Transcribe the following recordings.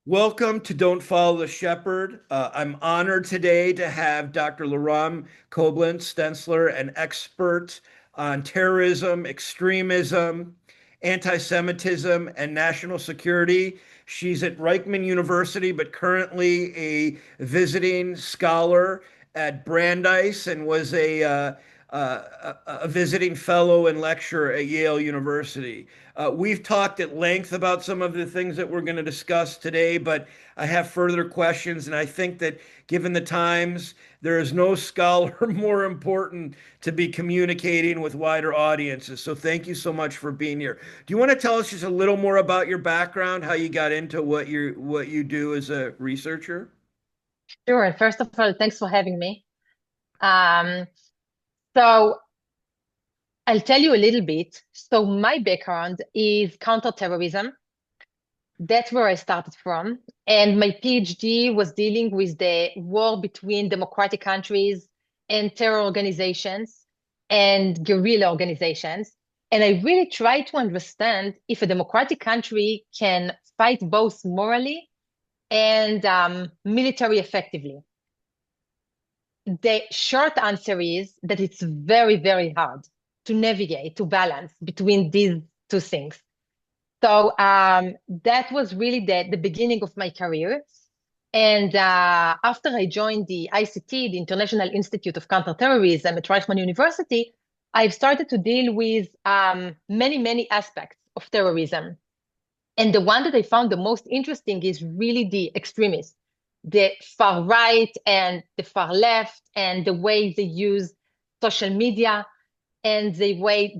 Welcome to Don't Follow the Shepherd. I'm honored today to have Dr. Liram Koblentz-Stenzler, an expert on terrorism, extremism, anti-Semitism, and national security. She's at Reichman University, but currently a visiting scholar at Brandeis and was a visiting fellow and lecturer at Yale University. We've talked at length about some of the things that we're going to discuss today, but I have further questions, and I think that given the times, there is no scholar more important to be communicating with wider audiences. So thank you so much for being here. Do you want to tell us just a little more about your background, how you got into what you do as a researcher? Sure. And first of all, thanks for having me. Um, so I'll tell you a little bit. So my background is counterterrorism. That's where I started from. And my PhD was dealing with the war between democratic countries and terror organizations and guerrilla organizations. And I really try to understand if a democratic country can fight both morally and military effectively. The short answer is that it's very, very hard to navigate, to balance between these two things. So that was really the beginning of my career. And after I joined the ICT, the International Institute of Counterterrorism at Reichman University, I've started to deal with many, many aspects of terrorism. And the one that I found the most interesting is really the extremists, the far right and the far left, and the way they use social media and the way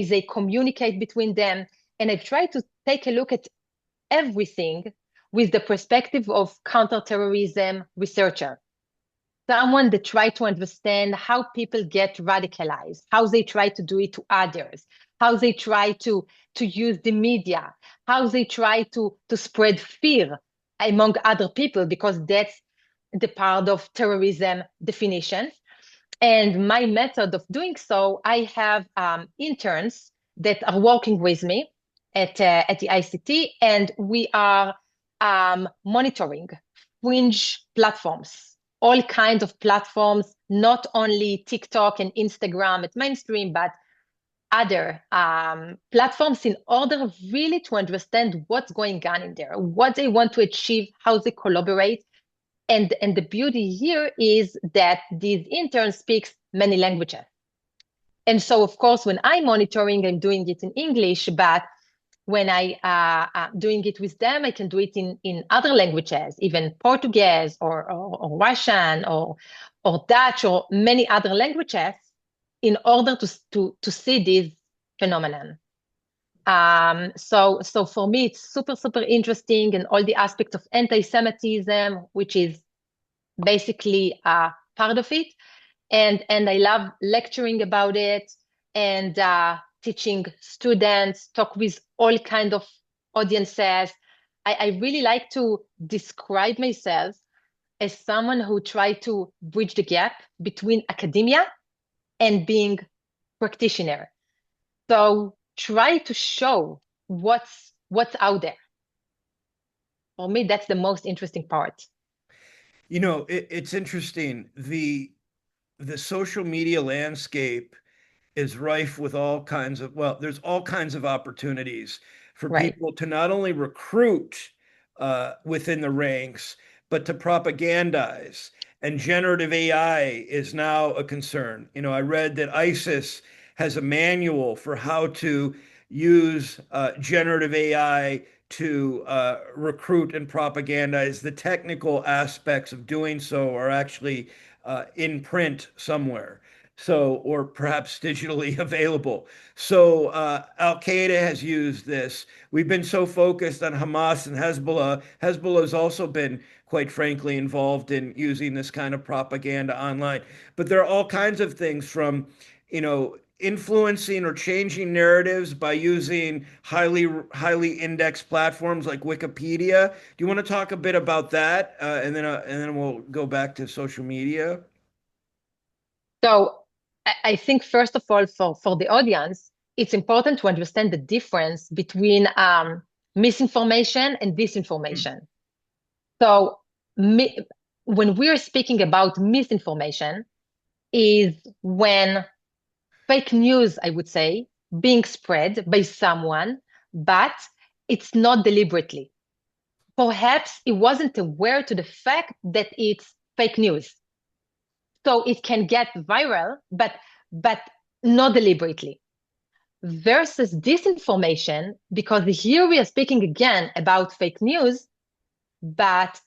they communicate between them. And I've tried to take a look at everything with the perspective of counterterrorism researcher, someone that try to understand how people get radicalized, how they try to do it to others, how they try to use the media, how they try to spread fear among other people, because that's the part of terrorism definition. And my method of doing so, I have interns that are working with me at the ICT, and we are monitoring fringe platforms, all kinds of platforms, not only TikTok and Instagram at mainstream, but other platforms, in order really to understand what's going on in there, what they want to achieve, how they collaborate. And the beauty here is that these interns speak many languages. And so, of course, when I'm monitoring, I'm doing it in English, but when I doing it with them, I can do it in other languages, even Portuguese or Russian or Dutch or many other languages, in order to see this phenomenon. So for me, it's super, super interesting, and all the aspects of anti-Semitism, which is basically part of it. And I love lecturing about it and teaching students, talk with all kind of audiences. I really like to describe myself as someone who try to bridge the gap between academia and being practitioner. So try to show what's out there. For me, that's the most interesting part. It's interesting. The social media landscape is rife with all kinds of, well, there's all kinds of opportunities for Right. people to not only recruit within the ranks, but to propagandize. And generative AI is now a concern. I read that ISIS has a manual for how to use generative AI to recruit and propagandize. The technical aspects of doing so are actually in print somewhere. So, or perhaps digitally available. So, Al Qaeda has used this. We've been so focused on Hamas and Hezbollah. Hezbollah has also been, quite frankly, involved in using this kind of propaganda online. But there are all kinds of things from, influencing or changing narratives by using highly indexed platforms like Wikipedia. Do you want to talk a bit about that, and then we'll go back to social media? So I think first of all, for the audience, it's important to understand the difference between misinformation and Mm. disinformation. So mi when we're speaking about misinformation is when fake news, I would say, being spread by someone, but it's not deliberately. Perhaps it wasn't aware to the fact that it's fake news. So it can get viral, but not deliberately. Versus disinformation, because here we are speaking again about fake news, but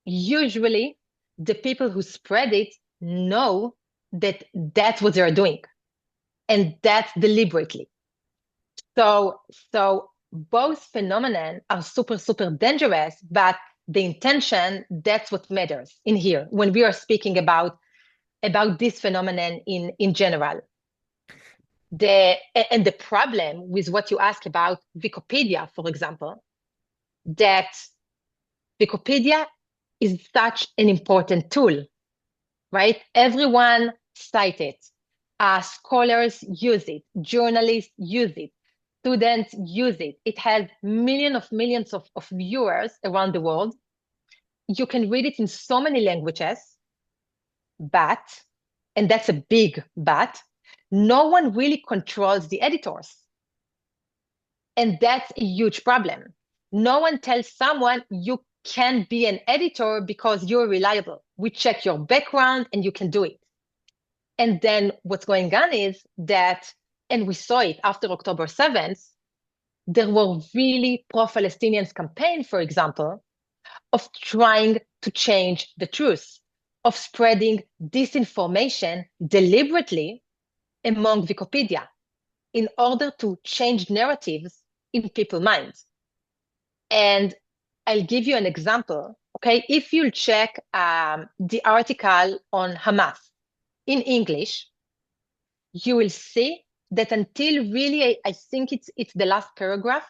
usually the people who spread it know that that's what they're doing, and that's deliberately. So, so both phenomenon are super, super dangerous, but the intention, that's what matters in here when we are speaking about this phenomenon in general. And the problem with what you ask about Wikipedia, for example, that Wikipedia is such an important tool, right? Everyone cite it. Scholars use it. Journalists use it. Students use it. It has millions of viewers around the world. You can read it in so many languages, but, and that's a big but, no one really controls the editors. And that's a huge problem. No one tells someone you can be an editor because you're reliable. We check your background and you can do it. And then what's going on is that, and we saw it after October 7th, there were really pro-Palestinian campaign, for example, of trying to change the truth, of spreading disinformation deliberately among Wikipedia in order to change narratives in people's minds. And I'll give you an example. Okay, if you'll check the article on Hamas in English, you will see that until really, I think it's the last paragraph,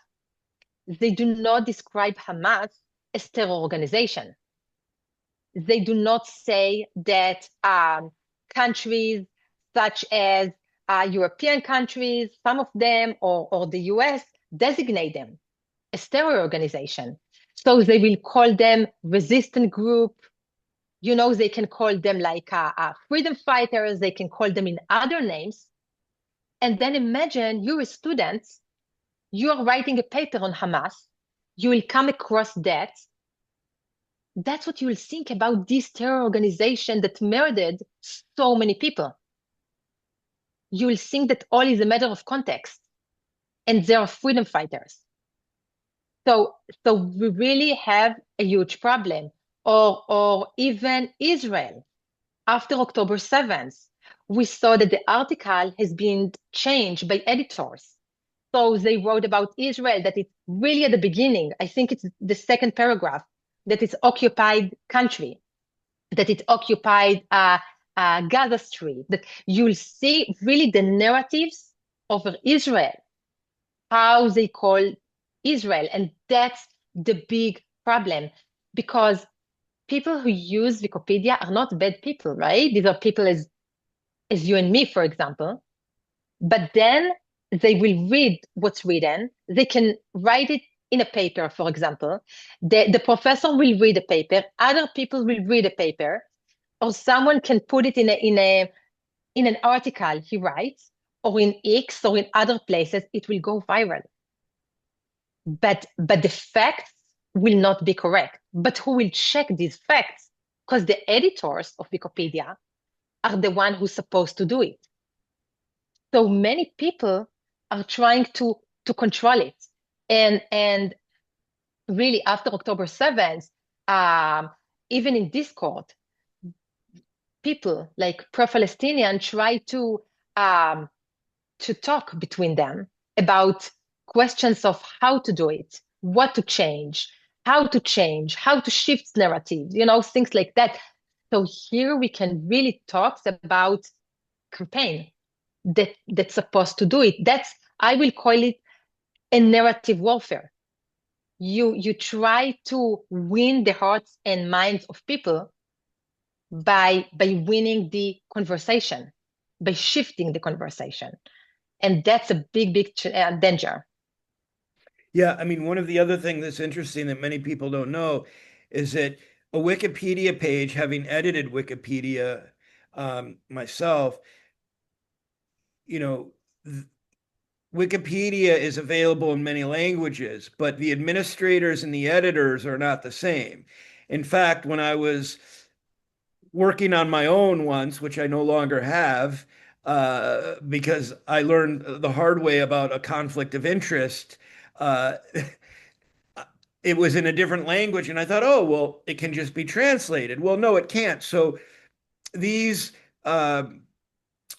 they do not describe Hamas as terror organization. They do not say that countries such as European countries, some of them, or the US, designate them as terror organization. So they will call them resistant group. You know, they can call them like freedom fighters. They can call them in other names. And then imagine you're a student, you are writing a paper on Hamas, you will come across that. That's what you will think about this terror organization that murdered so many people. You will think that all is a matter of context, and they are freedom fighters. So we really have a huge problem. Or even Israel, after October 7th, we saw that the article has been changed by editors. So they wrote about Israel that it's really at the beginning. I think it's the second paragraph that it's occupied country, that it occupied Gaza Strip. That you'll see really the narratives over Israel, how they call Israel, and that's the big problem because people who use Wikipedia are not bad people, right? These are people as you and me, for example. But then they will read what's written. They can write it in a paper, for example. The professor will read a paper. Other people will read a paper, or someone can put it in an article he writes, or in X, or in other places. It will go viral. But the facts will not be correct. But who will check these facts? Because the editors of Wikipedia are the one who's supposed to do it. So many people are trying to control it. And really after October 7th, even in Discord, people like pro-Palestinian try to talk between them about questions of how to do it, what to change, how to shift narratives, things like that. So here we can really talk about campaign that's supposed to do it. That's, I will call it a narrative warfare. You try to win the hearts and minds of people by winning the conversation, by shifting the conversation. And that's a big danger. Yeah, I mean, one of the other things that's interesting that many people don't know is that a Wikipedia page, having edited Wikipedia myself, you know, Wikipedia is available in many languages, but the administrators and the editors are not the same. In fact, when I was working on my own once, which I no longer have, because I learned the hard way about a conflict of interest. Uh, it was in a different language, and I thought, oh, well, it can just be translated. Well, no, it can't. So these uh,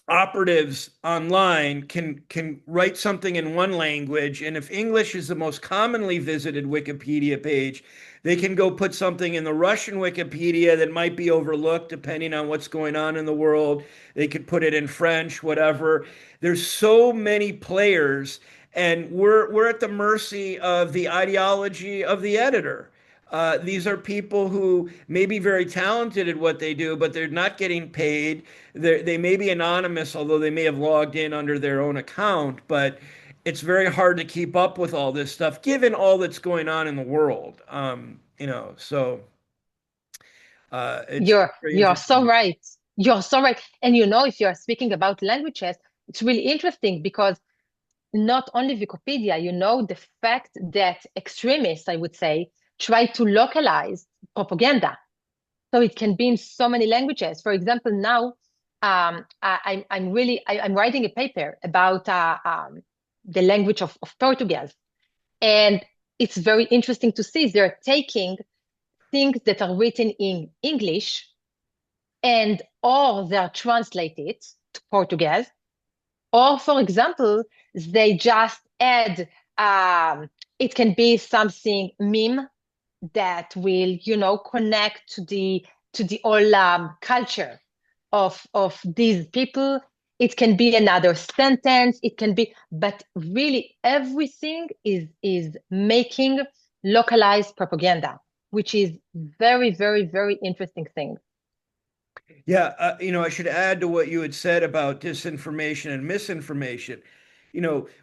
operatives online can write something in one language, and if English is the most commonly visited Wikipedia page, they can go put something in the Russian Wikipedia that might be overlooked depending on what's going on in the world. They could put it in French, whatever. There's so many players, and we're at the mercy of the ideology of the editor. These are people who may be very talented at what they do, but they're not getting paid. They may be anonymous, although they may have logged in under their own account, but it's very hard to keep up with all this stuff given all that's going on in the world. So it's very You're so interesting. right. You're so right. And if you're speaking about languages, it's really interesting because not only Wikipedia, the fact that extremists, I would say, try to localize propaganda. So it can be in so many languages. For example, now I'm writing a paper about the language of Portuguese. And it's very interesting to see they're taking things that are written in English and or they're translated to Portuguese. Or, for example, they just add, it can be something meme that will, connect to the whole culture of these people. It can be another sentence. It can be, but really everything is making localized propaganda, which is very, very, very interesting thing. Yeah, I should add to what you had said about disinformation and misinformation.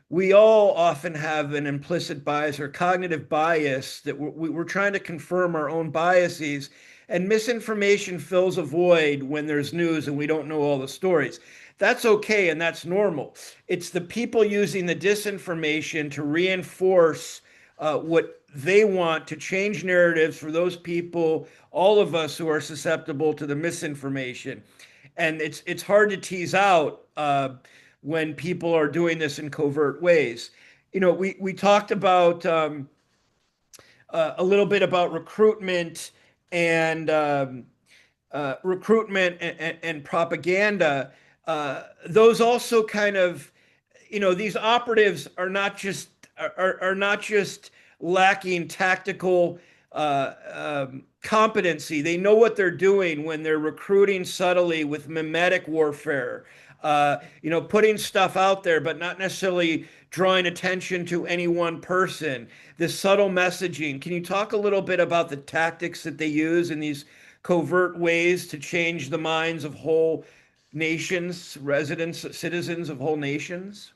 We all often have an implicit bias or cognitive bias that we're trying to confirm our own biases, and misinformation fills a void when there's news and we don't know all the stories. That's okay and that's normal. It's the people using the disinformation to reinforce what they want to change narratives for those people, all of us who are susceptible to the misinformation. And it's hard to tease out when people are doing this in covert ways. We talked about a little bit about and recruitment and propaganda. Those also kind of, these operatives are not just lacking tactical competency. They know what they're doing when they're recruiting subtly with mimetic warfare. Putting stuff out there, but not necessarily drawing attention to any one person. This subtle messaging. Can you talk a little bit about the tactics that they use in these covert ways to change the minds of whole nations, residents, citizens of whole nations?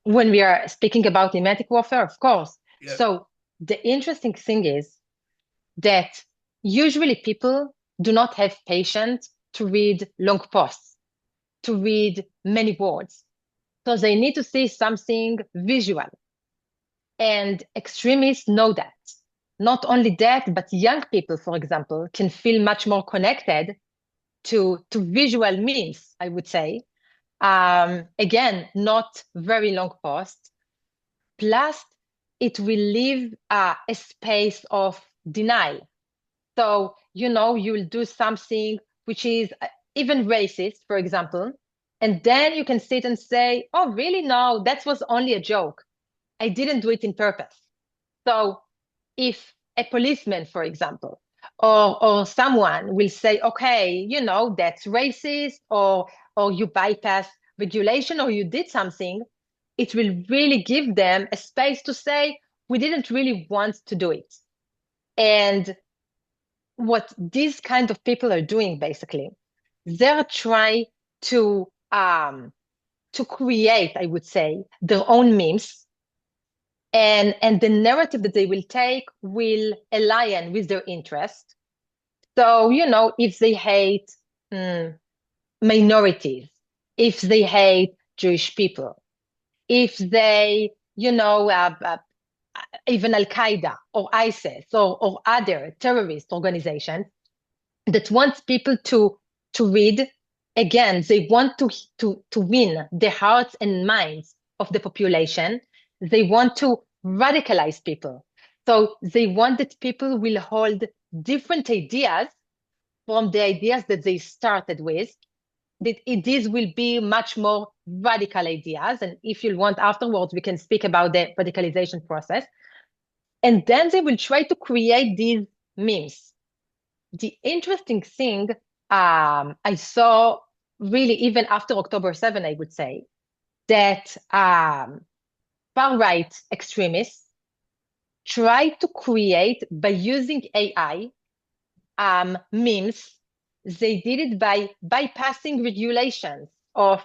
When we are speaking about mimetic warfare, of course. Yeah. So the interesting thing is that usually people do not have patience to read long posts, to read many words. So they need to see something visual. And extremists know that. Not only that, but young people, for example, can feel much more connected to visual means, I would say. Again, not very long posts. Plus, it will leave a space of denial. So, you will do something which is even racist, for example, and then you can sit and say, oh, really? No, that was only a joke. I didn't do it in purpose. So if a policeman, for example, or someone will say, okay, that's racist, or you bypass regulation, or you did something, it will really give them a space to say, we didn't really want to do it. And what these kind of people are doing, basically, they're trying to create, I would say, their own memes And the narrative that they will take will align with their interest. So, if they hate mm, minorities, if they hate Jewish people, if they, even Al Qaeda or ISIS or other terrorist organizations that wants people to read. Again, they want to win the hearts and minds of the population. They want to radicalize people. So they want that people will hold different ideas from the ideas that they started with. These will be much more radical ideas. And if you want afterwards, we can speak about the radicalization process. And then they will try to create these memes. The interesting thing I saw really even after October 7, I would say, that far-right extremists try to create by using AI memes. They did it by bypassing regulations of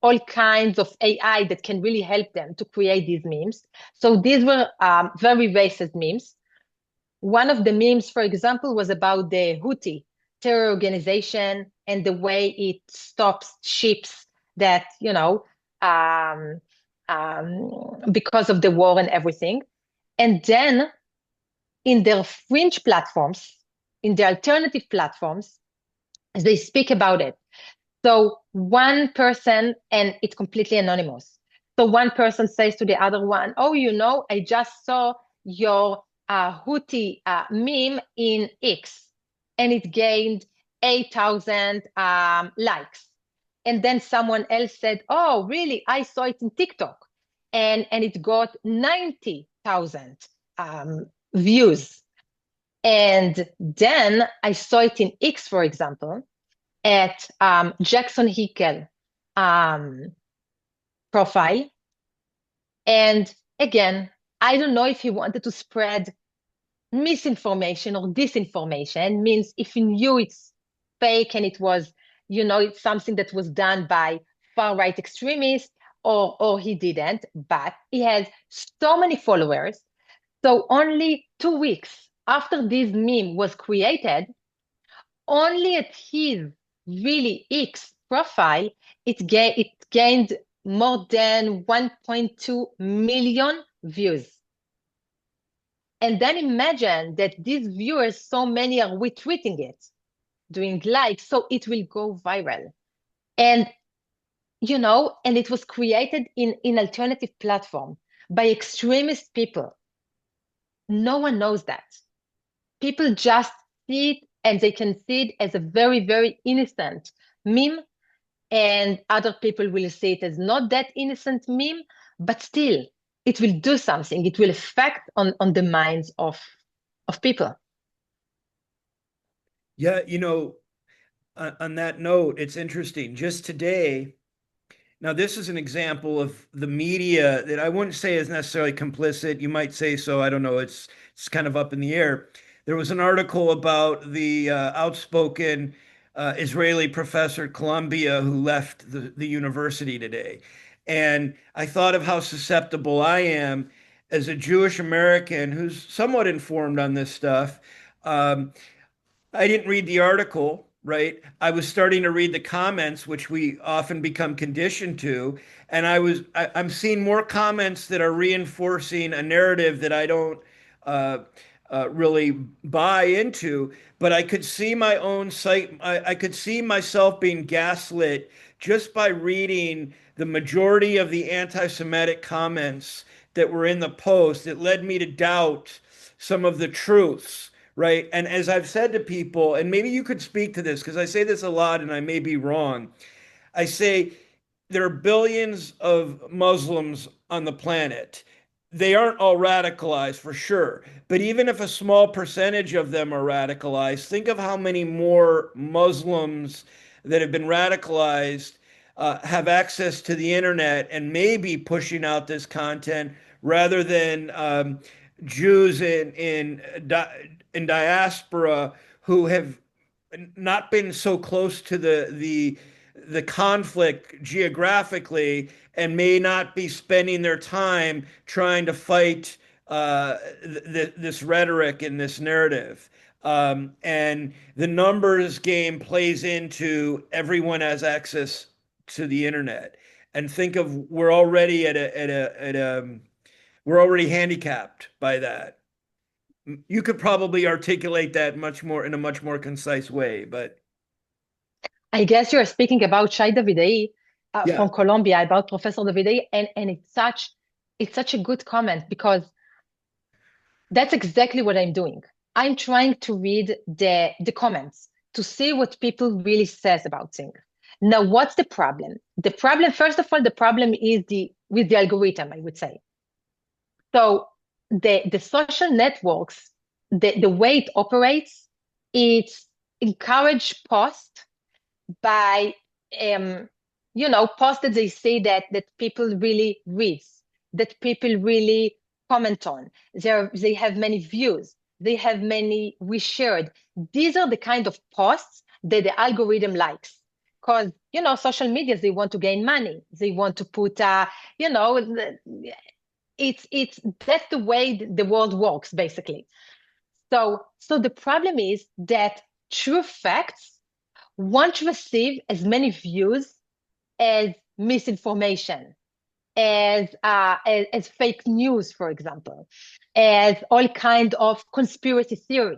all kinds of AI that can really help them to create these memes. So these were very racist memes. One of the memes, for example, was about the Houthi terror organization and the way it stops ships that, because of the war and everything. And then in their fringe platforms, in the alternative platforms, they speak about it. So one person, and it's completely anonymous. So one person says to the other one, oh, I just saw your Houthi meme in X, and it gained 8,000 likes. And then someone else said, oh, really? I saw it in TikTok, and it got 90,000 views. And then I saw it in X, for example, at Jackson Hickel profile. And again, I don't know if he wanted to spread misinformation or disinformation, means if he knew it's fake and it was, it's something that was done by far-right extremists, or he didn't, but he has so many followers. So only 2 weeks after this meme was created, only at his really X profile, it gained more than 1.2 million views. And then imagine that these viewers, so many are retweeting it, doing likes, so it will go viral. And, and it was created in alternative platform by extremist people. No one knows that. People just see it, and they can see it as a very, very innocent meme. And other people will see it as not that innocent meme, but still, it will do something. It will affect on the minds of people. Yeah, on that note, it's interesting. Just today, now this is an example of the media that I wouldn't say is necessarily complicit. You might say so. I don't know. It's kind of up in the air. There was an article about the outspoken Israeli professor at Columbia who left the university today. And I thought of how susceptible I am as a Jewish American who's somewhat informed on this stuff. Um, I didn't read the article, right? I was starting to read the comments, which we often become conditioned to, and I'm seeing more comments that are reinforcing a narrative that I don't uh, really buy into. But I could see my own site. I could see myself being gaslit just by reading the majority of the anti-Semitic comments that were in the post. It led me to doubt some of the truths, right? And as I've said to people, and maybe you could speak to this because I say this a lot and I may be wrong. I say there are billions of Muslims on the planet. They aren't all radicalized for sure. But even if a small percentage of them are radicalized, think of how many more Muslims that have been radicalized have access to the internet and maybe pushing out this content rather than Jews in diaspora who have not been so close to the conflict geographically, and may not be spending their time trying to fight this rhetoric and this narrative. And the numbers game plays into everyone has access to the internet. And think of we're already we're already handicapped by that. You could probably articulate that much more in a much more concise way, but I guess you're speaking about Shai Davidei yeah. from Colombia, about Professor Davidei, and it's such a good comment because that's exactly what I'm doing. I'm trying to read the comments to see what people really says about things. Now, what's the problem? The problem, first of all, the problem is with the algorithm, I would say. So the social networks, the way it operates, it's encourage post by posts that they say that people really read, that people really comment on. They have many views, they have many reshared. These are the kind of posts that the algorithm likes. Because social media, they want to gain money. They want to put you know it's that's the way the world works, basically. So the problem is that true facts won't receive as many views as misinformation, as fake news, for example, as all kind of conspiracy theory,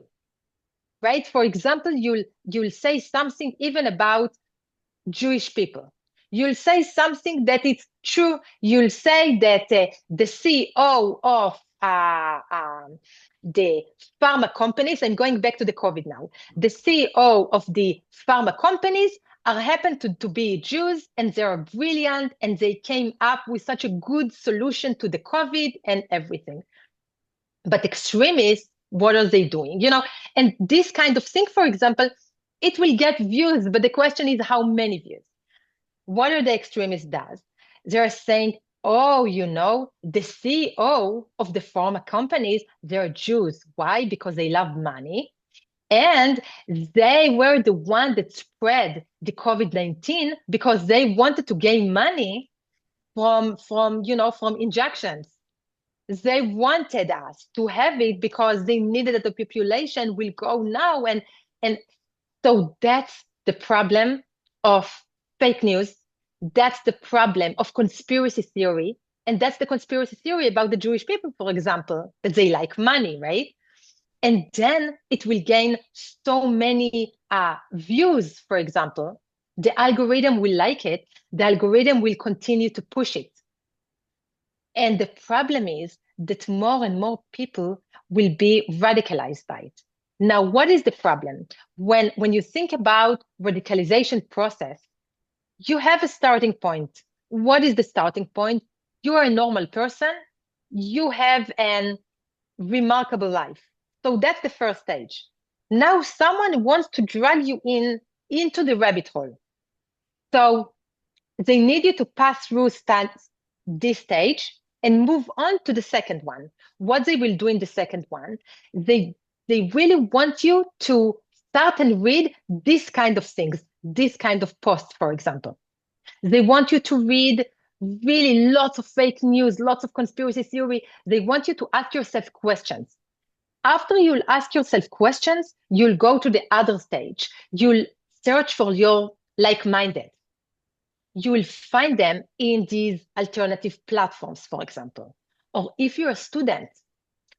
right? For example, you'll say something even about Jewish people. You'll say something that it's true. You'll say that the CEO of the pharma companies, I'm going back to the COVID now, the CEO of the pharma companies are happen to be Jews, and they are brilliant, and they came up with such a good solution to the COVID and everything. But extremists, what are they doing? And this kind of thing, for example, it will get views, but the question is how many views? What are the extremists does? They're saying, oh, the CEO of the pharma companies, they're Jews. Why? Because they love money. And they were the one that spread the COVID-19 because they wanted to gain money from injections. They wanted us to have it because they needed that the population will go now. And so that's the problem of fake news. That's the problem of conspiracy theory. And that's the conspiracy theory about the Jewish people, for example, that they like money, right? And then it will gain so many views, for example. The algorithm will like it. The algorithm will continue to push it. And the problem is that more and more people will be radicalized by it. Now, what is the problem? When you think about radicalization process, you have a starting point. What is the starting point? You are a normal person. You have an remarkable life. So that's the first stage. Now someone wants to drag you into the rabbit hole. So they need you to pass through this stage and move on to the second one. What they will do in the second one, they really want you to start and read this kind of things, this kind of posts, for example. They want you to read really lots of fake news, lots of conspiracy theory. They want you to ask yourself questions. After you'll ask yourself questions, you'll go to the other stage. You'll search for your like-minded. You will find them in these alternative platforms, for example. Or if you're a student,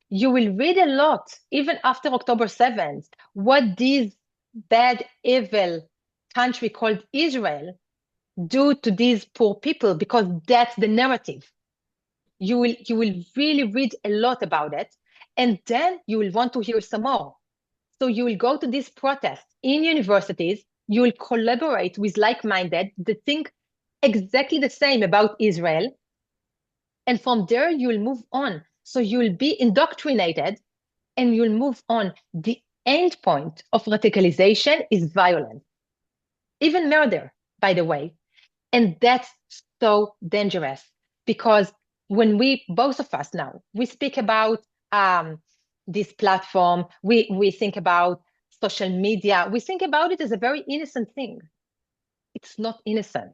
you will read a lot, even after October 7th, what this bad, evil country called Israel do to these poor people, because that's the narrative. You will really read a lot about it, and then you will want to hear some more. So you will go to these protests in universities, you will collaborate with like-minded that think exactly the same about Israel, and from there you will move on. So you will be indoctrinated and you'll move on. The end point of radicalization is violence, even murder, by the way. And that's so dangerous because when both of us now, we speak about this platform, we think about social media, we think about it as a very innocent thing. It's not innocent.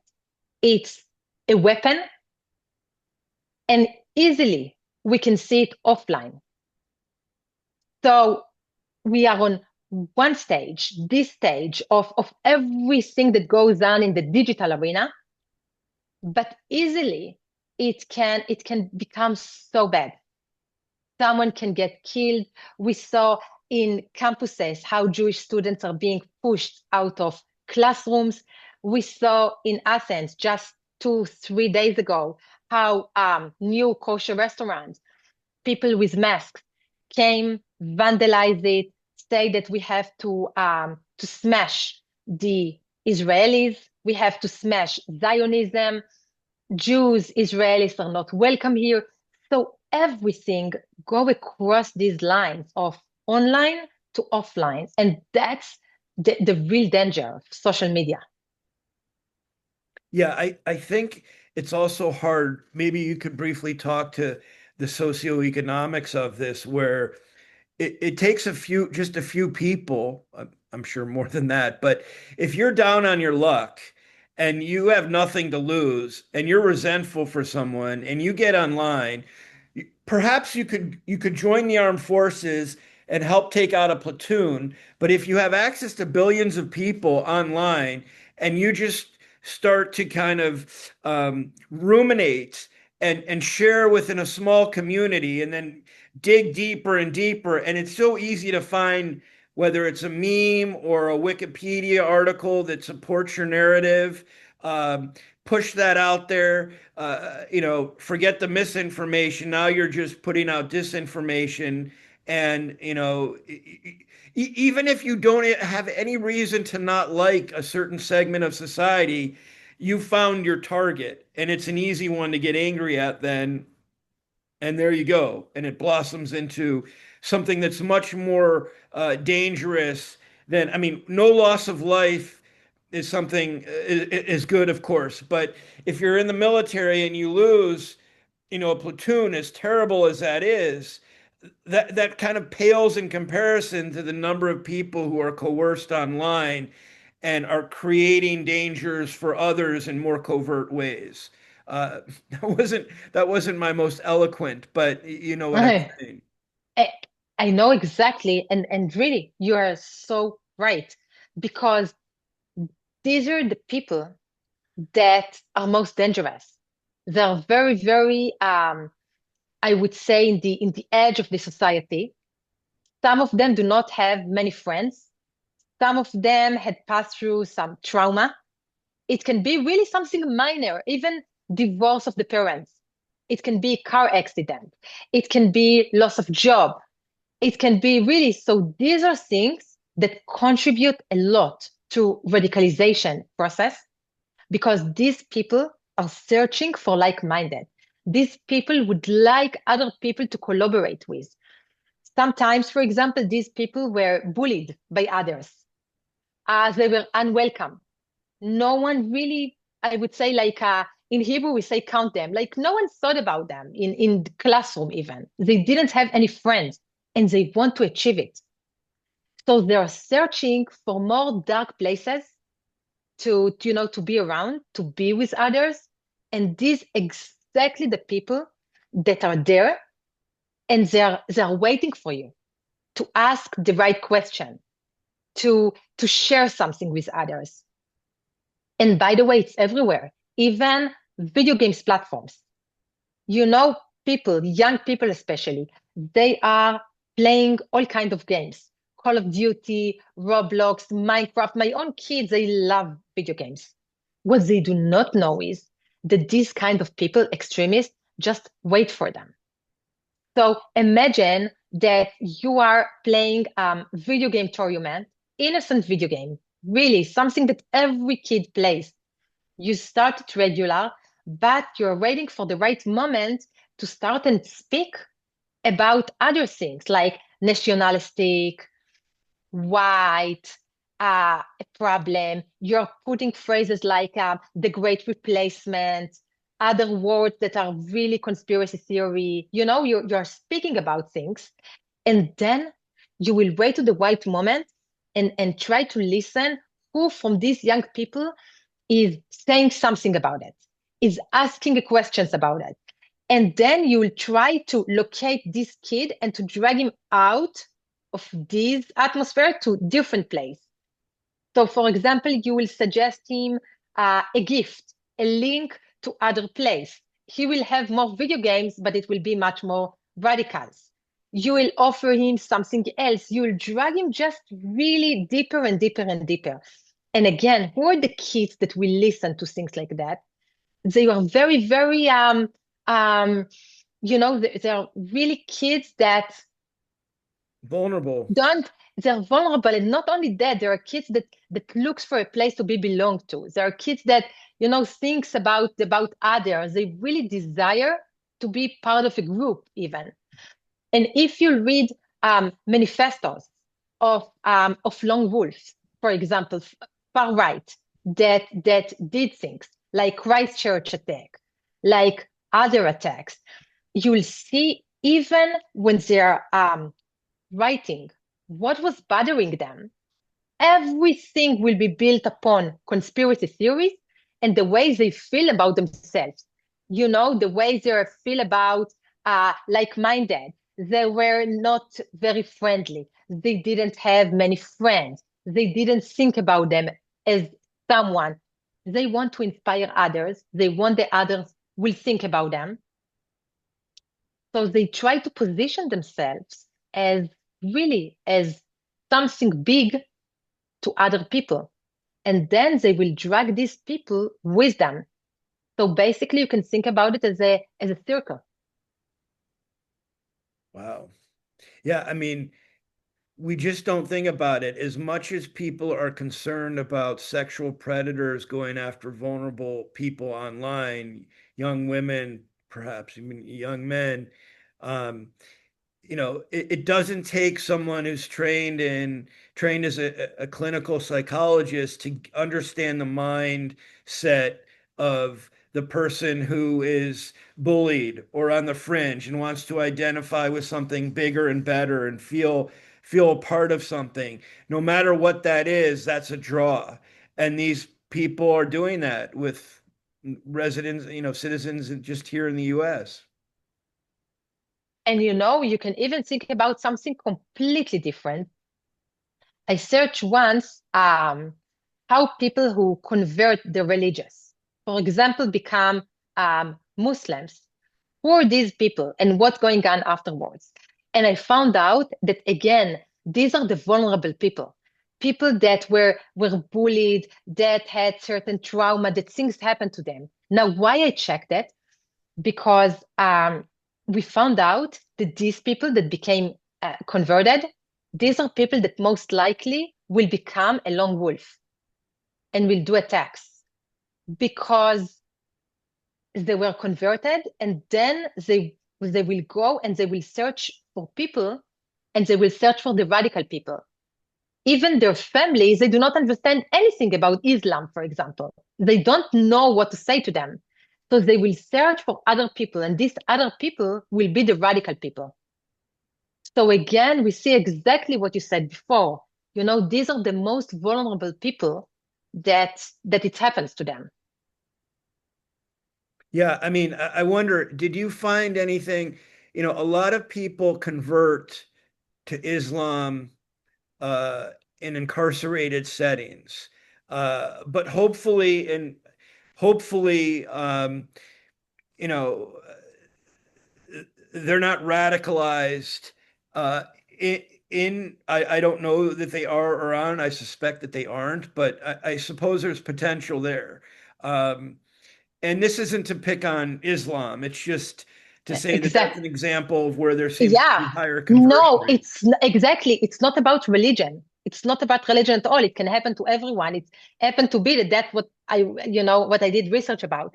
It's a weapon And easily we can see it offline. So we are on one stage, this stage of everything that goes on in the digital arena, but easily it can become so bad. Someone can get killed. We saw in campuses how Jewish students are being pushed out of classrooms. We saw in Athens just 2, 3 days ago how new kosher restaurants, people with masks came, vandalized it, say that we have to smash the Israelis, we have to smash Zionism, Jews, Israelis are not welcome here. So everything go across these lines of online to offline. And that's the real danger of social media. Yeah, I think it's also hard. Maybe you could briefly talk to the socioeconomics of this, where it takes just a few people, I'm sure more than that, but if you're down on your luck and you have nothing to lose and you're resentful for someone and you get online, perhaps you could join the armed forces and help take out a platoon. But if you have access to billions of people online and you just start to kind of ruminate and share within a small community and then dig deeper and deeper, and it's so easy to find whether it's a meme or a Wikipedia article that supports your narrative. Push that out there. Forget the misinformation. Now you're just putting out disinformation. And, even if you don't have any reason to not like a certain segment of society, you found your target. And it's an easy one to get angry at then. And there you go. And it blossoms into something that's much more dangerous than, I mean, no loss of life is something is good, of course. But if you're in the military and you lose, a platoon, as terrible as that is, that kind of pales in comparison to the number of people who are coerced online and are creating dangers for others in more covert ways. Uh, that wasn't my most eloquent, but you know what I'm I, saying. I know exactly. And really, you are so right. Because these are the people that are most dangerous. They're very, very, I would say, in the edge of the society. Some of them do not have many friends. Some of them had passed through some trauma. It can be really something minor, even divorce of the parents. It can be car accident. It can be loss of job. It can be really, so these are things that contribute a lot to radicalization process, because these people are searching for like-minded. These people would like other people to collaborate with. Sometimes, for example, these people were bullied by others as they were unwelcome. No one really, I would say, like in Hebrew, we say count them. Like no one thought about them in the classroom even. They didn't have any friends and they want to achieve it. So they're searching for more dark places to be around, to be with others. And these exactly the people that are there, and they're waiting for you to ask the right question, to share something with others. And by the way, it's everywhere, even video games platforms. You know, people, young people especially, they are playing all kinds of games. Call of Duty, Roblox, Minecraft. My own kids, they love video games. What they do not know is that these kind of people, extremists, just wait for them. So imagine that you are playing video game tournament, innocent video game, really something that every kid plays. You start it regular, but you're waiting for the right moment to start and speak about other things like nationalistic, white, a problem. You're putting phrases like the great replacement, other words that are really conspiracy theory. You're speaking about things, and then you will wait to the right moment and try to listen who from these young people is saying something about it, is asking questions about it. And then you will try to locate this kid and to drag him out of this atmosphere to different place. So for example, you will suggest him a gift, a link to other place. He will have more video games, but it will be much more radicals. You will offer him something else. You will drag him just really deeper and deeper and deeper. And again, who are the kids that will listen to things like that? They are very, very, they're really kids that Vulnerable. don't, they're vulnerable. And not only that, there are kids that looks for a place to be belonged to. There are kids that, thinks about others. They really desire to be part of a group even. And if you read manifestos of lone wolves, for example, far right, that did things like Christchurch attack, like other attacks, you'll see even when they're writing what was bothering them, everything will be built upon conspiracy theories and the way they feel about themselves. The way they feel about like-minded. They were not very friendly. They didn't have many friends. They didn't think about them as someone. They want to inspire others. They want the others will think about them. So they try to position themselves as really as something big to other people. And then they will drag these people with them. So basically you can think about it as a circle. Wow. Yeah, I mean, we just don't think about it. As much as people are concerned about sexual predators going after vulnerable people online, young women, perhaps even young men, um, it doesn't take someone who's trained as a clinical psychologist to understand the mindset of the person who is bullied or on the fringe and wants to identify with something bigger and better and feel a part of something. No matter what that is, that's a draw. And these people are doing that with residents, citizens just here in the US. And you can even think about something completely different. I searched once how people who convert the religious, for example, become Muslims. Who are these people and what's going on afterwards? And I found out that again, these are the vulnerable people, people that were bullied, that had certain trauma, that things happened to them. Now, why I checked that? Because we found out that these people that became converted, these are people that most likely will become a lone wolf and will do attacks because they were converted, and then they will go and they will search for people, and they will search for the radical people. Even their families, they do not understand anything about Islam, for example. They don't know what to say to them. So they will search for other people, and these other people will be the radical people. So again, we see exactly what you said before. These are the most vulnerable people that it happens to them. Yeah, I mean, I wonder, did you find anything? A lot of people convert to Islam in incarcerated settings, but hopefully, you know, they're not radicalized. Uh, I don't know that they are or aren't. I suspect that they aren't, but I suppose there's potential there. Um, and this isn't to pick on Islam. It's just to say that that's an Exactly. example of where there seems to Yeah. be higher conversion No, rates. it's exactly. It's not about religion. It's not about religion at all. It can happen to everyone. It's happened to be that's what what I did research about.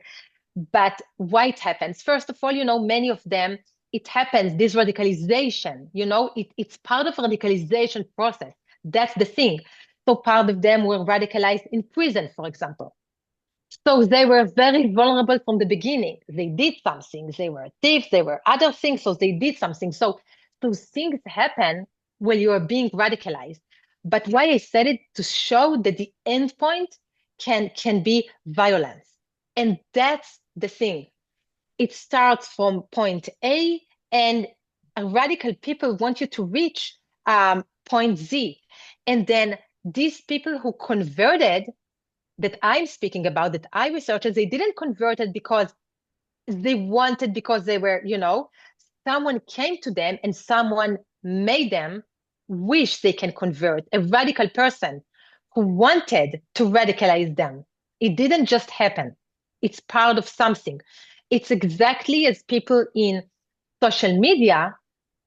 But why it happens? First of all, many of them, it happens, this radicalization, it's part of radicalization process. That's the thing. So part of them were radicalized in prison, for example. So they were very vulnerable from the beginning. They did something. They were thieves. They were other things. So they did something. So things happen when you are being radicalized. But why I said it to show that the endpoint can be violence, and that's the thing. it starts from point A, and radical people want you to reach point Z. And then these people who converted that I'm speaking about, that I researched, they didn't convert it because they wanted, because they were, someone came to them and someone made them wish they can convert, a radical person who wanted to radicalize them. It didn't just happen. It's part of something. It's exactly as people in social media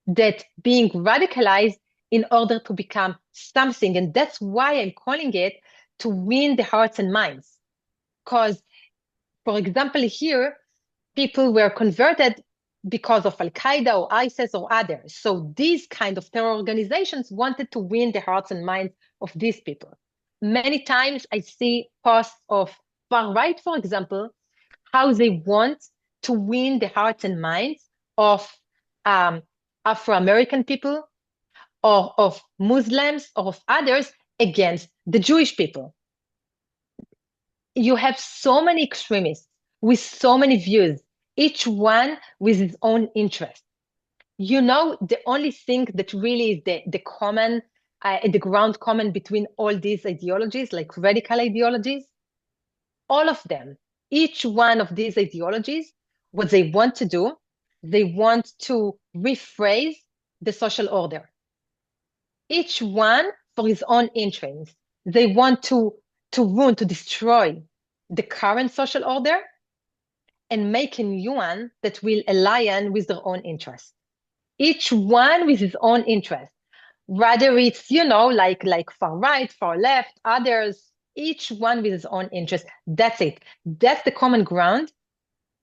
that being radicalized in order to become something. And that's why I'm calling it to win the hearts and minds. Because, for example, here, people were converted because of Al Qaeda or ISIS or others. So these kind of terror organizations wanted to win the hearts and minds of these people. Many times I see posts of far right, for example, how they want to win the hearts and minds of Afro-American people or of Muslims or of others against the Jewish people. You have so many extremists with so many views, each one with his own interest. The only thing that really is the common, the ground common between all these ideologies, like radical ideologies, all of them, each one of these ideologies, what they want to do, they want to rephrase the social order. Each one for his own interest. They want to ruin, to destroy the current social order and make a new one that will align with their own interest. Each one with his own interest. Whether it's, like far right, far left, others, each one with his own interest. That's it. That's the common ground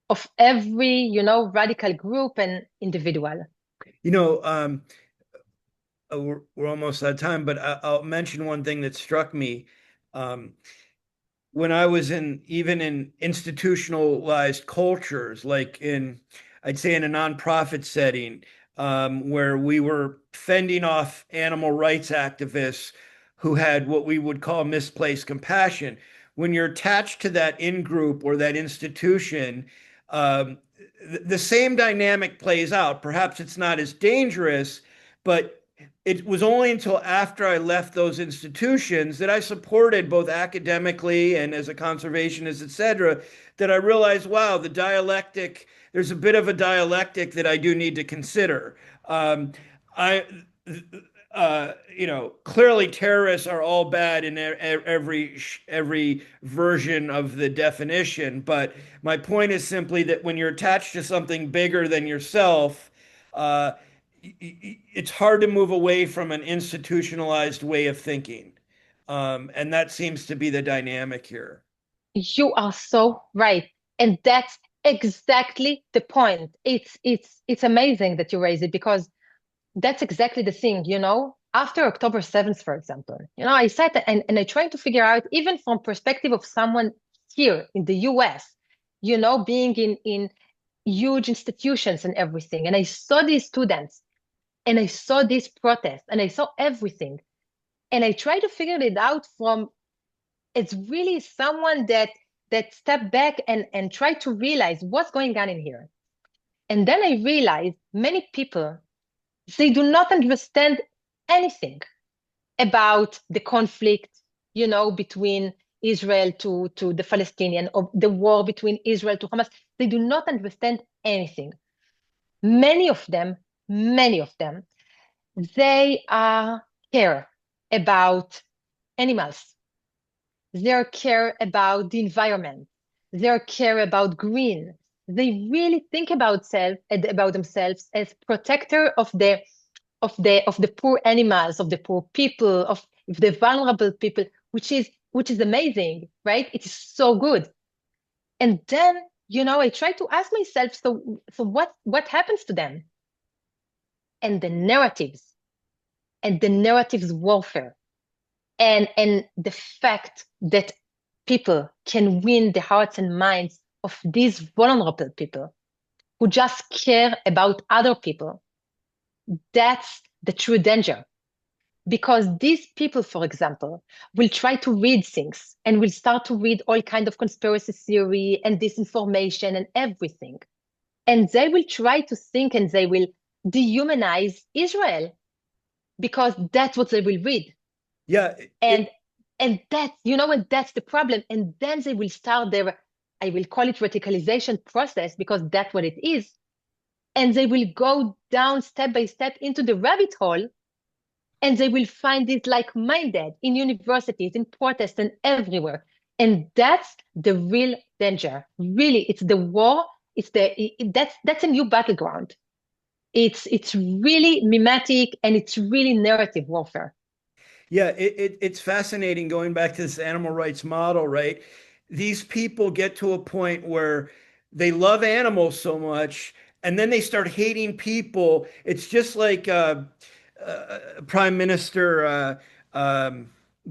of every, radical group and individual. You know, we're almost out of time, but I'll mention one thing that struck me. Um, when I was even in institutionalized cultures, like I'd say in a nonprofit setting, where we were fending off animal rights activists who had what we would call misplaced compassion. When you're attached to that in-group or that institution, um, the same dynamic plays out. Perhaps it's not as dangerous, but it was only until after I left those institutions that I supported both academically and as a conservationist, et cetera, that I realized, wow, there's a bit of a dialectic that I do need to consider. I, clearly terrorists are all bad in every version of the definition. But my point is simply that when you're attached to something bigger than yourself, uh, it's hard to move away from an institutionalized way of thinking. And that seems to be the dynamic here. You are so right. And that's exactly the point. It's amazing that you raise it because that's exactly the thing. After October 7th, for example, I sat and I tried to figure out, even from perspective of someone here in the US, being in huge institutions and everything. And I saw these students and I saw this protest and I saw everything. And I tried to figure it out from it's really someone that stepped back and tried to realize what's going on in here. And then I realized many people, they do not understand anything about the conflict, between Israel to the Palestinian, or the war between Israel to Hamas. They do not understand anything. Many of them, they care about animals. They care about the environment. They care about green. They really think about themselves as protector of the poor animals, of the poor people, of the vulnerable people, which is amazing, right? It is so good. And then, I try to ask myself, so what happens to them? And the narratives warfare, and the fact that people can win the hearts and minds of these vulnerable people who just care about other people. That's the true danger. Because these people, for example, will try to read things and will start to read all kind of conspiracy theory and disinformation and everything. And they will try to think and they will dehumanize Israel because that's what they will read. Yeah, And and that's the problem. And then they will start their, I will call it radicalization process because that's what it is. And they will go down step by step into the rabbit hole and they will find it like-minded in universities, in protests, and everywhere. And that's the real danger. Really, it's the war. That's a new battleground. It's really mimetic and it's really narrative warfare. yeah, it's fascinating going back to this animal rights model, right? These people get to a point where they love animals so much, and then they start hating people. It's just like Prime Minister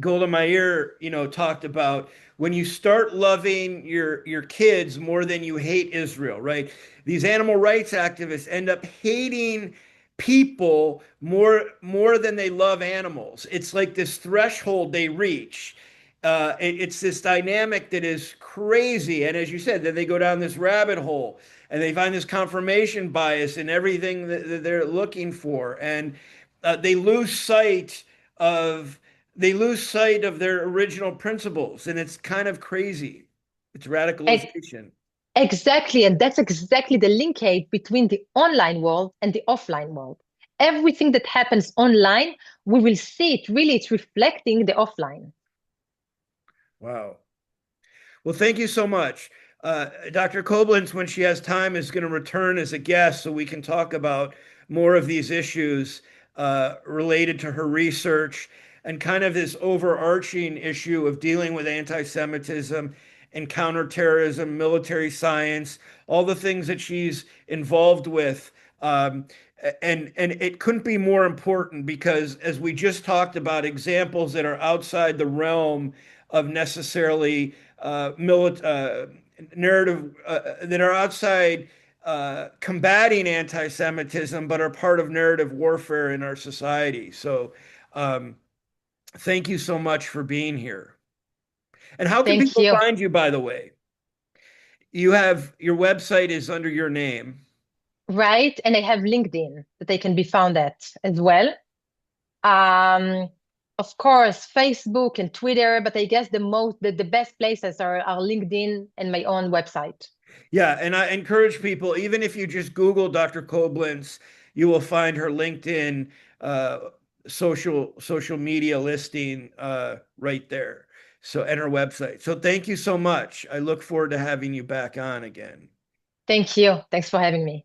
Golda Meir, talked about when you start loving your kids more than you hate Israel, right? These animal rights activists end up hating people more than they love animals. It's like this threshold they reach. It's this dynamic that is crazy. And as you said, then they go down this rabbit hole and they find this confirmation bias in everything that they're looking for. And they lose sight of their original principles. And it's kind of crazy. It's Ex- radicalization. Exactly. And that's exactly the linkage between the online world and the offline world. Everything that happens online, we will see it really, it's reflecting the offline. Wow. Well, thank you so much. Dr. Koblentz, when she has time, is going to return as a guest so we can talk about more of these issues related to her research and kind of this overarching issue of dealing with anti-Semitism and counterterrorism, military science, all the things that she's involved with. Um, and it couldn't be more important because, as we just talked about, examples that are outside the realm of necessarily narrative that are outside combating anti-Semitism, but are part of narrative warfare in our society. So, um, thank you so much for being here. And how can Thank people you. find you, by the way? You have your website is under your name. Right. And I have LinkedIn that they can be found at as well. Um, of course, Facebook and Twitter, but I guess the best places are LinkedIn and my own website. Yeah, and I encourage people, even if you just Google Dr. Koblentz, you will find her LinkedIn uh, social media listing right there. So, and her website. So, thank you so much. I look forward to having you back on again. Thank you. Thanks for having me.